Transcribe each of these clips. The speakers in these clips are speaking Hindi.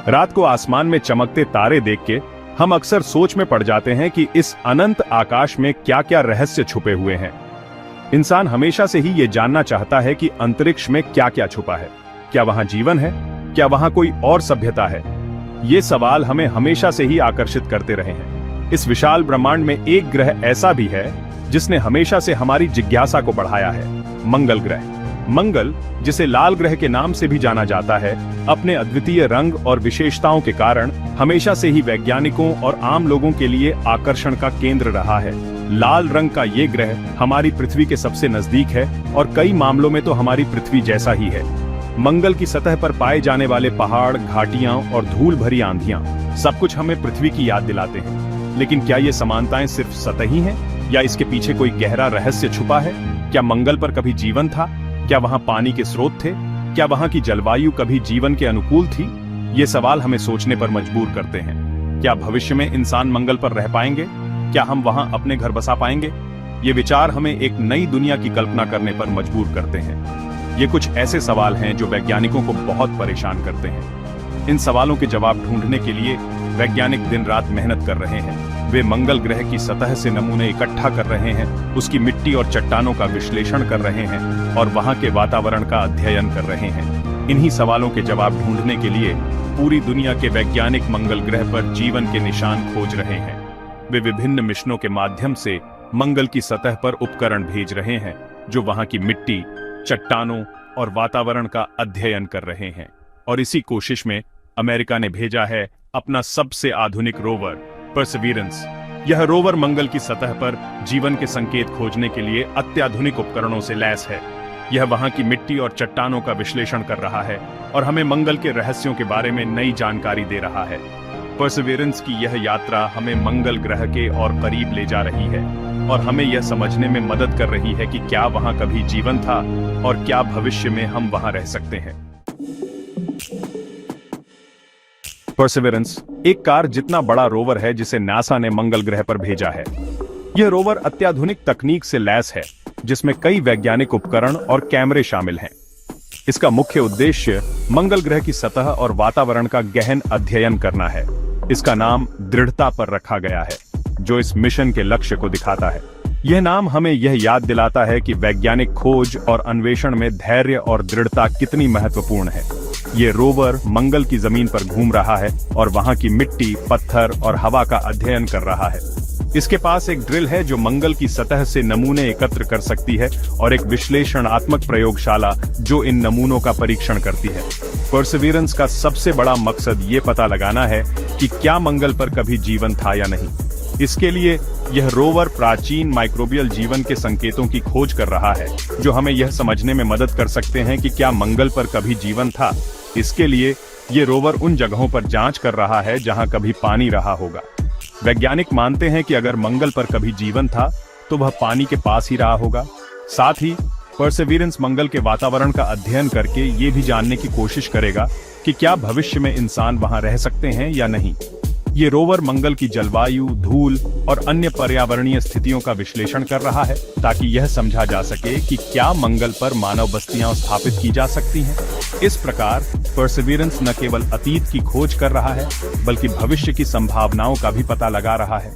रात को आसमान में चमकते तारे देख के हम अक्सर सोच में पड़ जाते हैं कि इस अनंत आकाश में क्या क्या रहस्य छुपे हुए हैं। इंसान हमेशा से ही ये जानना चाहता है कि अंतरिक्ष में क्या क्या छुपा है। क्या वहां जीवन है? क्या वहां कोई और सभ्यता है? ये सवाल हमें हमेशा से ही आकर्षित करते रहे हैं। इस विशाल ब्रह्मांड में एक ग्रह ऐसा भी है जिसने हमेशा से हमारी जिज्ञासा को बढ़ाया है, मंगल ग्रह। मंगल, जिसे लाल ग्रह के नाम से भी जाना जाता है, अपने अद्वितीय रंग और विशेषताओं के कारण हमेशा से ही वैज्ञानिकों और आम लोगों के लिए आकर्षण का केंद्र रहा है। लाल रंग का ये ग्रह हमारी पृथ्वी के सबसे नजदीक है और कई मामलों में तो हमारी पृथ्वी जैसा ही है। मंगल की सतह पर पाए जाने वाले पहाड़, घाटियां और धूल भरी आंधियां सब कुछ हमें पृथ्वी की याद दिलाते हैं। लेकिन क्या ये समानताएं सिर्फ सतही हैं या इसके पीछे कोई गहरा रहस्य छुपा है? क्या मंगल पर कभी जीवन था? क्या वहां पानी के स्रोत थे? क्या वहां की जलवायु कभी जीवन के अनुकूल थी? ये सवाल हमें सोचने पर मजबूर करते हैं। क्या भविष्य में इंसान मंगल पर रह पाएंगे? क्या हम वहां अपने घर बसा पाएंगे? ये विचार हमें एक नई दुनिया की कल्पना करने पर मजबूर करते हैं। ये कुछ ऐसे सवाल हैं जो वैज्ञानिकों को बहुत परेशान करते हैं। इन सवालों के जवाब ढूंढने के लिए वैज्ञानिक दिन रात मेहनत कर रहे हैं। वे मंगल ग्रह की सतह से नमूने इकट्ठा कर रहे हैं, उसकी मिट्टी और चट्टानों का विश्लेषण कर रहे हैं और वहां के वातावरण का अध्ययन कर रहे हैं। इन्हीं सवालों के जवाब ढूंढने के लिए पूरी दुनिया के वैज्ञानिक मंगल ग्रह पर जीवन के निशान खोज रहे हैं। वे विभिन्न मिशनों के माध्यम से मंगल की सतह पर उपकरण भेज रहे हैं जो वहां की मिट्टी, चट्टानों और वातावरण का अध्ययन कर रहे हैं। और इसी कोशिश में अमेरिका ने भेजा है अपना सबसे आधुनिक रोवर परसिविरेंस। यह रोवर मंगल की सतह पर जीवन के संकेत खोजने के लिए अत्याधुनिक उपकरणों से लैस है। यह वहां की मिट्टी और चट्टानों का विश्लेषण कर रहा है और हमें मंगल के रहस्यों के बारे में नई जानकारी दे रहा है। परसिविरेंस की यह यात्रा हमें मंगल ग्रह के और करीब ले जा रही है और हमें यह समझने में मदद कर रही है कि क्या वहां कभी जीवन था और क्या भविष्य में हम वहां रह सकते हैं। परसिविरेंस एक कार जितना बड़ा रोवर है जिसे नासा ने मंगल ग्रह पर भेजा है। यह रोवर अत्याधुनिक तकनीक से लैस है जिसमें कई वैज्ञानिक उपकरण और कैमरे शामिल हैं। इसका मुख्य उद्देश्य मंगल ग्रह की सतह और वातावरण का गहन अध्ययन करना है। इसका नाम दृढ़ता पर रखा गया है, जो इस मिशन के लक्ष्य को दिखाता है। यह नाम हमें यह याद दिलाता है कि वैज्ञानिक खोज और अन्वेषण में धैर्य और दृढ़ता कितनी महत्वपूर्ण है। ये रोवर मंगल की जमीन पर घूम रहा है और वहां की मिट्टी, पत्थर और हवा का अध्ययन कर रहा है। इसके पास एक ड्रिल है जो मंगल की सतह से नमूने एकत्र कर सकती है और एक विश्लेषणात्मक प्रयोगशाला जो इन नमूनों का परीक्षण करती है। परसिविरेंस का सबसे बड़ा मकसद ये पता लगाना है कि क्या मंगल पर कभी जीवन था या नहीं। इसके लिए यह रोवर प्राचीन माइक्रोबियल जीवन के संकेतों की खोज कर रहा है जो हमें यह समझने में मदद कर सकते हैं कि क्या मंगल पर कभी जीवन था। इसके लिए ये रोवर उन जगहों पर जांच कर रहा है जहां कभी पानी रहा होगा। वैज्ञानिक मानते हैं कि अगर मंगल पर कभी जीवन था तो वह पानी के पास ही रहा होगा। साथ ही परसिविरेंस मंगल के वातावरण का अध्ययन करके ये भी जानने की कोशिश करेगा कि क्या भविष्य में इंसान वहां रह सकते हैं या नहीं। ये रोवर मंगल की जलवायु, धूल और अन्य पर्यावरणीय स्थितियों का विश्लेषण कर रहा है ताकि यह समझा जा सके कि क्या मंगल पर मानव बस्तियां स्थापित की जा सकती हैं। इस प्रकार परसिविरेंस न केवल अतीत की खोज कर रहा है बल्कि भविष्य की संभावनाओं का भी पता लगा रहा है।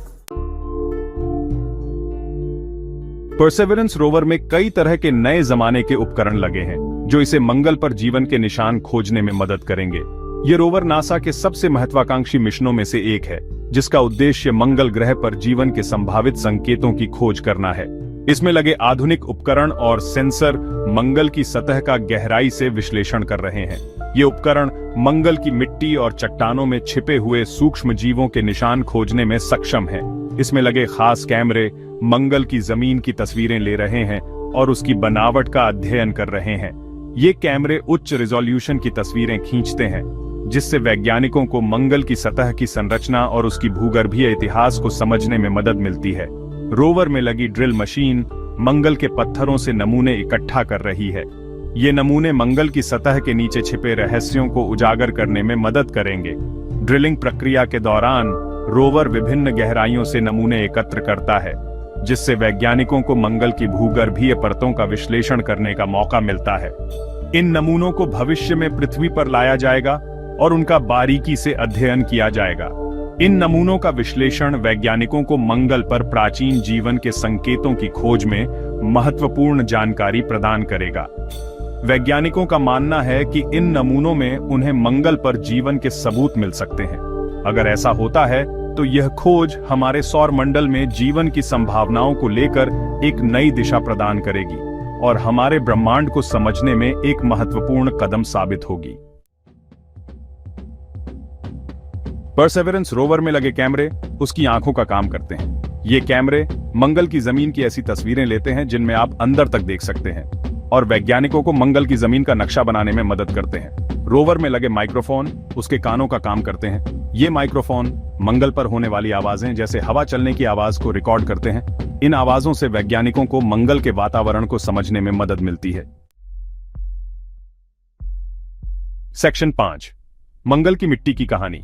परसिविरेंस रोवर में कई तरह के नए जमाने के उपकरण लगे हैं जो इसे मंगल पर जीवन के निशान खोजने में मदद करेंगे। ये रोवर नासा के सबसे महत्वाकांक्षी मिशनों में से एक है जिसका उद्देश्य मंगल ग्रह पर जीवन के संभावित संकेतों की खोज करना है। इसमें लगे आधुनिक उपकरण और सेंसर मंगल की सतह का गहराई से विश्लेषण कर रहे हैं। ये उपकरण मंगल की मिट्टी और चट्टानों में छिपे हुए सूक्ष्म जीवों के निशान खोजने में सक्षम हैं। इसमें लगे खास कैमरे मंगल की जमीन की तस्वीरें ले रहे हैं और उसकी बनावट का अध्ययन कर रहे हैं। ये कैमरे उच्च रिजोल्यूशन की तस्वीरें खींचते हैं जिससे वैज्ञानिकों को मंगल की सतह की संरचना और उसकी भूगर्भीय इतिहास को समझने में मदद मिलती है। रोवर में लगी ड्रिल मशीन मंगल के पत्थरों से नमूने इकट्ठा कर रही है। ये नमूने मंगल की सतह के नीचे छिपे रहस्यों को उजागर करने में मदद करेंगे। ड्रिलिंग प्रक्रिया के दौरान रोवर विभिन्न गहराइयों से नमूने एकत्र करता है जिससे वैज्ञानिकों को मंगल की भूगर्भीय परतों का विश्लेषण करने का मौका मिलता है। इन नमूनों को भविष्य में पृथ्वी पर लाया जाएगा और उनका बारीकी से अध्ययन किया जाएगा। इन नमूनों का विश्लेषण वैज्ञानिकों को मंगल पर प्राचीन जीवन के संकेतों की खोज में महत्वपूर्ण जानकारी प्रदान करेगा। वैज्ञानिकों का मानना है कि इन नमूनों में उन्हें मंगल पर जीवन के सबूत मिल सकते हैं। अगर ऐसा होता है तो यह खोज हमारे सौर मंडल में जीवन की संभावनाओं को लेकर एक नई दिशा प्रदान करेगी और हमारे ब्रह्मांड को समझने में एक महत्वपूर्ण कदम साबित होगी। परसेवरेंस रोवर में लगे कैमरे उसकी आंखों का काम करते हैं। ये कैमरे मंगल की जमीन की ऐसी तस्वीरें लेते हैं जिनमें आप अंदर तक देख सकते हैं और वैज्ञानिकों को मंगल की जमीन का नक्शा बनाने में मदद करते हैं। रोवर में लगे माइक्रोफोन उसके कानों का काम करते हैं। ये माइक्रोफोन मंगल पर होने वाली आवाजें जैसे हवा चलने की आवाज को रिकॉर्ड करते हैं। इन आवाजों से वैज्ञानिकों को मंगल के वातावरण को समझने में मदद मिलती है। सेक्शन 5 मंगल की मिट्टी की कहानी।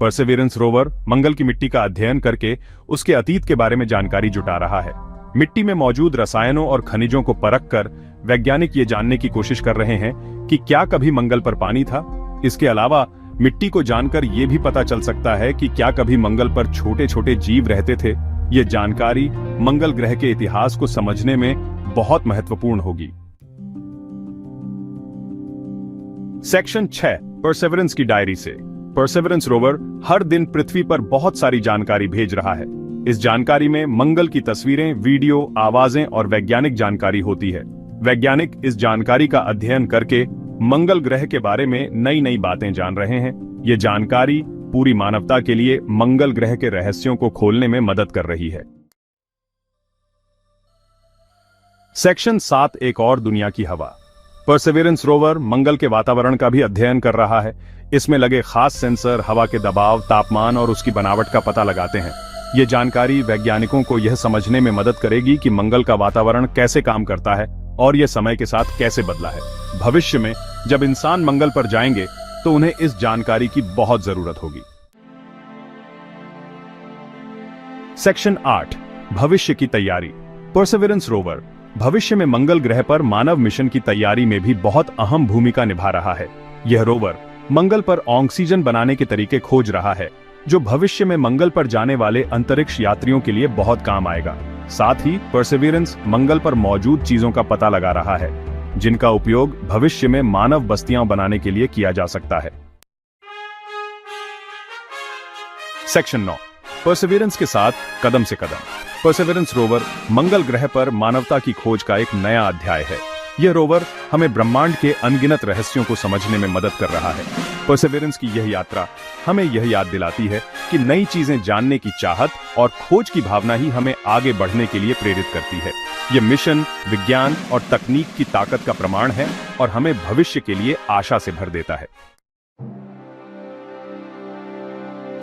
परसेवरेंस रोवर मंगल की मिट्टी का अध्ययन करके उसके अतीत के बारे में जानकारी जुटा रहा है। मिट्टी में मौजूद रसायनों और खनिजों को परखकर वैज्ञानिक ये जानने की कोशिश कर रहे हैं कि क्या कभी मंगल पर पानी था। इसके अलावा मिट्टी को जानकर यह भी पता चल सकता है कि क्या कभी मंगल पर छोटे छोटे जीव रहते थे। ये जानकारी मंगल ग्रह के इतिहास को समझने में बहुत महत्वपूर्ण होगी। सेक्शन 6 परसेवरेंस की डायरी से। परसेवरेंस रोवर हर दिन पृथ्वी पर बहुत सारी जानकारी भेज रहा है। इस जानकारी में मंगल की तस्वीरें, वीडियो, आवाजें और वैज्ञानिक जानकारी होती है। वैज्ञानिक इस जानकारी का अध्ययन करके मंगल ग्रह के बारे में नई नई बातें जान रहे हैं। ये जानकारी पूरी मानवता के लिए मंगल ग्रह के रहस्यों को खोलने में मदद कर रही है। सेक्शन 7 एक और दुनिया की हवा। परसेवरेंस रोवर मंगल के वातावरण का भी अध्ययन कर रहा है। इसमें लगे खास सेंसर हवा के दबाव, तापमान और उसकी बनावट का पता लगाते हैं। ये जानकारी वैज्ञानिकों को यह समझने में मदद करेगी कि मंगल का वातावरण कैसे काम करता है और यह समय के साथ कैसे बदला है। भविष्य में जब इंसान मंगल पर जाएंगे तो उन्हें इस जानकारी की बहुत जरूरत होगी। सेक्शन 8 भविष्य की तैयारी। परसेवरेंस रोवर भविष्य में मंगल ग्रह पर मानव मिशन की तैयारी में भी बहुत अहम भूमिका निभा रहा है। यह रोवर मंगल पर ऑक्सीजन बनाने के तरीके खोज रहा है जो भविष्य में मंगल पर जाने वाले अंतरिक्ष यात्रियों के लिए बहुत काम आएगा। साथ ही परसेवरेंस मंगल पर मौजूद चीजों का पता लगा रहा है जिनका उपयोग भविष्य में मानव बस्तियां बनाने के लिए किया जा सकता है। सेक्शन 9 परसेवरेंस के साथ कदम से कदम। परसेवरेंस रोवर मंगल ग्रह पर मानवता की खोज का एक नया अध्याय है। यह रोवर हमें ब्रह्मांड के अनगिनत रहस्यों को समझने में मदद कर रहा है। परसेवरेंस की यह यात्रा हमें यह याद दिलाती है कि नई चीजें जानने की चाहत और खोज की भावना ही हमें आगे बढ़ने के लिए प्रेरित करती है। यह मिशन विज्ञान और तकनीक की ताकत का प्रमाण है और हमें भविष्य के लिए आशा से भर देता है।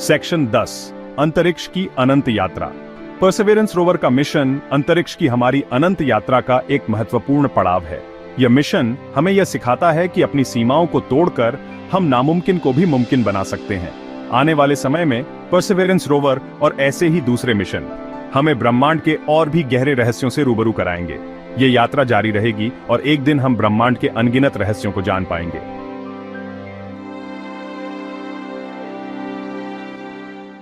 सेक्शन 10 अंतरिक्ष की अनंत यात्रा। परसेवरेंस रोवर का मिशन अंतरिक्ष की हमारी अनंत यात्रा का एक महत्वपूर्ण पड़ाव है। यह मिशन हमें यह सिखाता है कि अपनी सीमाओं को तोड़कर हम नामुमकिन को भी मुमकिन बना सकते हैं। आने वाले समय में परसेवरेंस रोवर और ऐसे ही दूसरे मिशन हमें ब्रह्मांड के और भी गहरे रहस्यों से रूबरू कराएंगे। ये यात्रा जारी रहेगी और एक दिन हम ब्रह्मांड के अनगिनत रहस्यों को जान पाएंगे।